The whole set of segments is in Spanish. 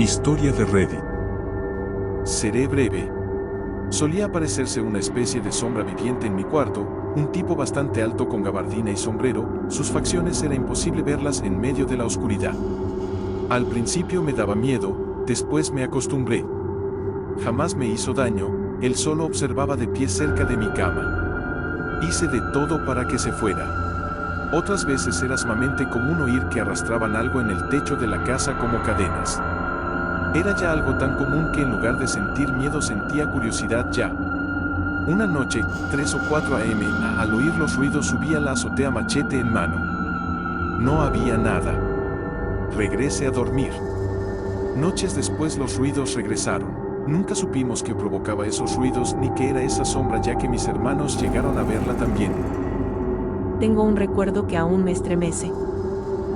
Historia de Reddit. Seré breve. Solía aparecerse una especie de sombra viviente en mi cuarto, un tipo bastante alto con gabardina y sombrero. Sus facciones era imposible verlas en medio de la oscuridad. Al principio me daba miedo, después me acostumbré. Jamás me hizo daño, él solo observaba de pie cerca de mi cama. Hice de todo para que se fuera. Otras veces era sumamente común oír que arrastraban algo en el techo de la casa como cadenas. Era ya algo tan común que en lugar de sentir miedo sentía curiosidad ya. Una noche, 3 o 4 a.m., al oír los ruidos subí a la azotea machete en mano. No había nada. Regresé a dormir. Noches después los ruidos regresaron. Nunca supimos qué provocaba esos ruidos ni qué era esa sombra, ya que mis hermanos llegaron a verla también. Tengo un recuerdo que aún me estremece.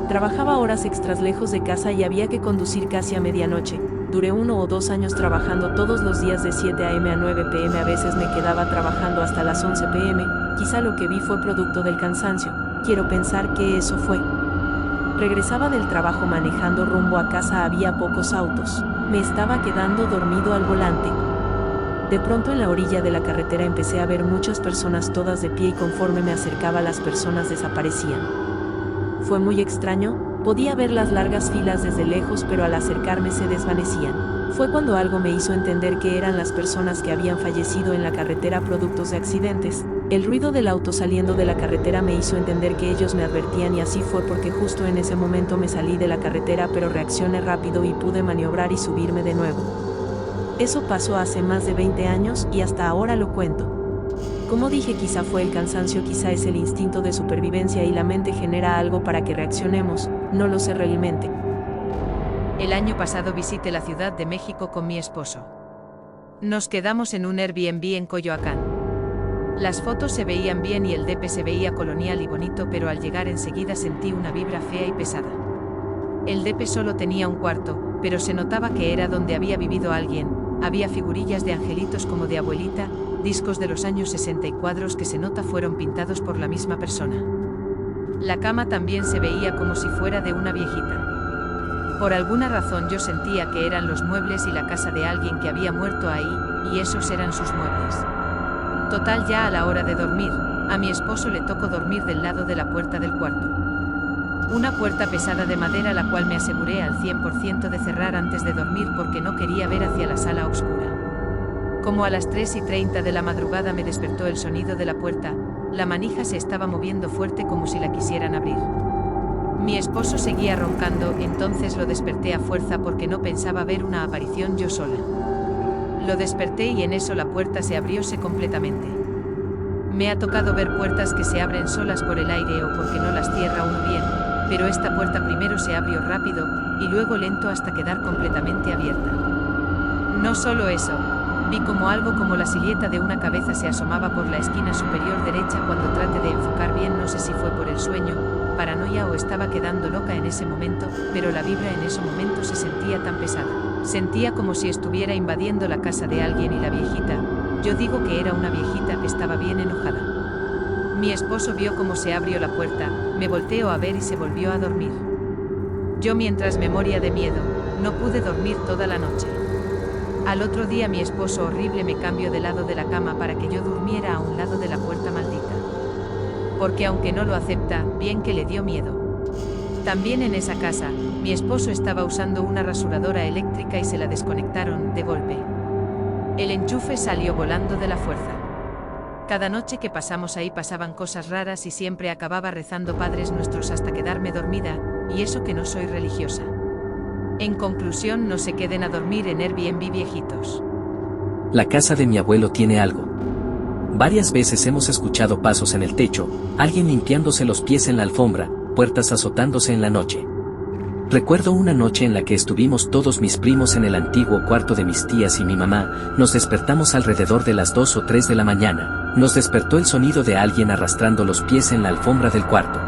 Trabajaba horas extras lejos de casa y había que conducir casi a medianoche. Duré 1 o 2 años trabajando todos los días de 7 a.m. a 9 p.m. A veces me quedaba trabajando hasta las 11 p.m. Quizá lo que vi fue producto del cansancio. Quiero pensar que eso fue. Regresaba del trabajo manejando rumbo a casa. Había pocos autos. Me estaba quedando dormido al volante. De pronto en la orilla de la carretera empecé a ver muchas personas todas de pie y conforme me acercaba las personas desaparecían. Fue muy extraño. Podía ver las largas filas desde lejos, pero al acercarme se desvanecían. Fue cuando algo me hizo entender que eran las personas que habían fallecido en la carretera productos de accidentes. El ruido del auto saliendo de la carretera me hizo entender que ellos me advertían, y así fue porque justo en ese momento me salí de la carretera, pero reaccioné rápido y pude maniobrar y subirme de nuevo. Eso pasó hace más de 20 años y hasta ahora lo cuento. Como dije, quizá fue el cansancio, quizá es el instinto de supervivencia y la mente genera algo para que reaccionemos, no lo sé realmente. El año pasado visité la Ciudad de México con mi esposo. Nos quedamos en un Airbnb en Coyoacán. Las fotos se veían bien y el DP se veía colonial y bonito, pero al llegar enseguida sentí una vibra fea y pesada. El DP solo tenía un cuarto, pero se notaba que era donde había vivido alguien. Había figurillas de angelitos como de abuelita, discos de los años 60 y cuadros que se nota fueron pintados por la misma persona. La cama también se veía como si fuera de una viejita. Por alguna razón yo sentía que eran los muebles y la casa de alguien que había muerto ahí, y esos eran sus muebles. Total, ya a la hora de dormir, a mi esposo le tocó dormir del lado de la puerta del cuarto. Una puerta pesada de madera, la cual me aseguré al 100% de cerrar antes de dormir porque no quería ver hacia la sala oscura. Como a las 3:30 de la madrugada me despertó el sonido de la puerta. La manija se estaba moviendo fuerte como si la quisieran abrir. Mi esposo seguía roncando, entonces lo desperté a fuerza porque no pensaba ver una aparición yo sola. Lo desperté y en eso la puerta se abrióse completamente. Me ha tocado ver puertas que se abren solas por el aire o porque no las cierra uno bien, pero esta puerta primero se abrió rápido y luego lento hasta quedar completamente abierta. No solo eso. Vi como algo como la silueta de una cabeza se asomaba por la esquina superior derecha. Cuando traté de enfocar bien, no sé si fue por el sueño, paranoia o estaba quedando loca en ese momento, pero la vibra en ese momento se sentía tan pesada. Sentía como si estuviera invadiendo la casa de alguien y la viejita, yo digo que era una viejita, estaba bien enojada. Mi esposo vio cómo se abrió la puerta, me volteó a ver y se volvió a dormir. Yo, mientras me moría de miedo, no pude dormir toda la noche. Al otro día mi esposo horrible me cambió de lado de la cama para que yo durmiera a un lado de la puerta maldita. Porque aunque no lo acepta, bien que le dio miedo. También en esa casa, mi esposo estaba usando una rasuradora eléctrica y se la desconectaron de golpe. El enchufe salió volando de la fuerza. Cada noche que pasamos ahí pasaban cosas raras y siempre acababa rezando Padres Nuestros hasta quedarme dormida, y eso que no soy religiosa. En conclusión, no se queden a dormir en Airbnb viejitos. La casa de mi abuelo tiene algo. Varias veces hemos escuchado pasos en el techo, alguien limpiándose los pies en la alfombra, puertas azotándose en la noche. Recuerdo una noche en la que estuvimos todos mis primos en el antiguo cuarto de mis tías y mi mamá. Nos despertamos alrededor de las 2 o 3 de la mañana. Nos despertó el sonido de alguien arrastrando los pies en la alfombra del cuarto.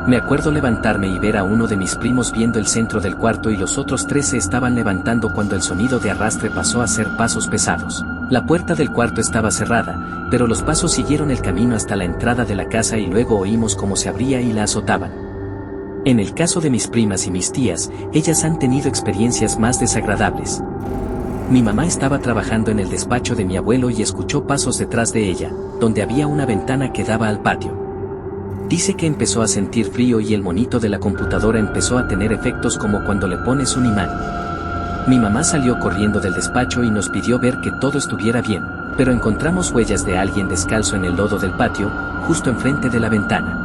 Me acuerdo levantarme y ver a uno de mis primos viendo el centro del cuarto y los otros 3 se estaban levantando cuando el sonido de arrastre pasó a ser pasos pesados. La puerta del cuarto estaba cerrada, pero los pasos siguieron el camino hasta la entrada de la casa y luego oímos cómo se abría y la azotaban. En el caso de mis primas y mis tías, ellas han tenido experiencias más desagradables. Mi mamá estaba trabajando en el despacho de mi abuelo y escuchó pasos detrás de ella, donde había una ventana que daba al patio. Dice que empezó a sentir frío y el monito de la computadora empezó a tener efectos como cuando le pones un imán. Mi mamá salió corriendo del despacho y nos pidió ver que todo estuviera bien, pero encontramos huellas de alguien descalzo en el lodo del patio, justo enfrente de la ventana.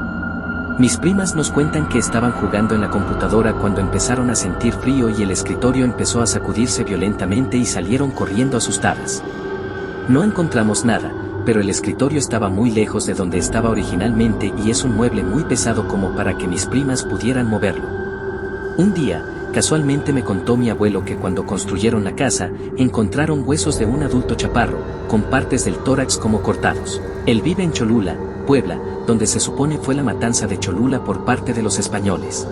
Mis primas nos cuentan que estaban jugando en la computadora cuando empezaron a sentir frío y el escritorio empezó a sacudirse violentamente y salieron corriendo asustadas. No encontramos nada, pero el escritorio estaba muy lejos de donde estaba originalmente y es un mueble muy pesado como para que mis primas pudieran moverlo. Un día, casualmente me contó mi abuelo que cuando construyeron la casa, encontraron huesos de un adulto chaparro, con partes del tórax como cortados. Él vive en Cholula, Puebla, donde se supone fue la matanza de Cholula por parte de los españoles.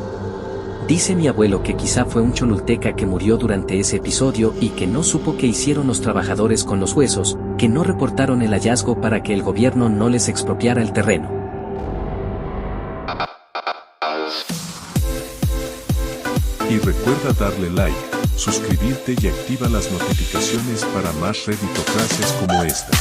Dice mi abuelo que quizá fue un cholulteca que murió durante ese episodio y que no supo qué hicieron los trabajadores con los huesos, que no reportaron el hallazgo para que el gobierno no les expropiara el terreno. Y recuerda darle like, suscribirte y activa las notificaciones para más reditofrases como esta.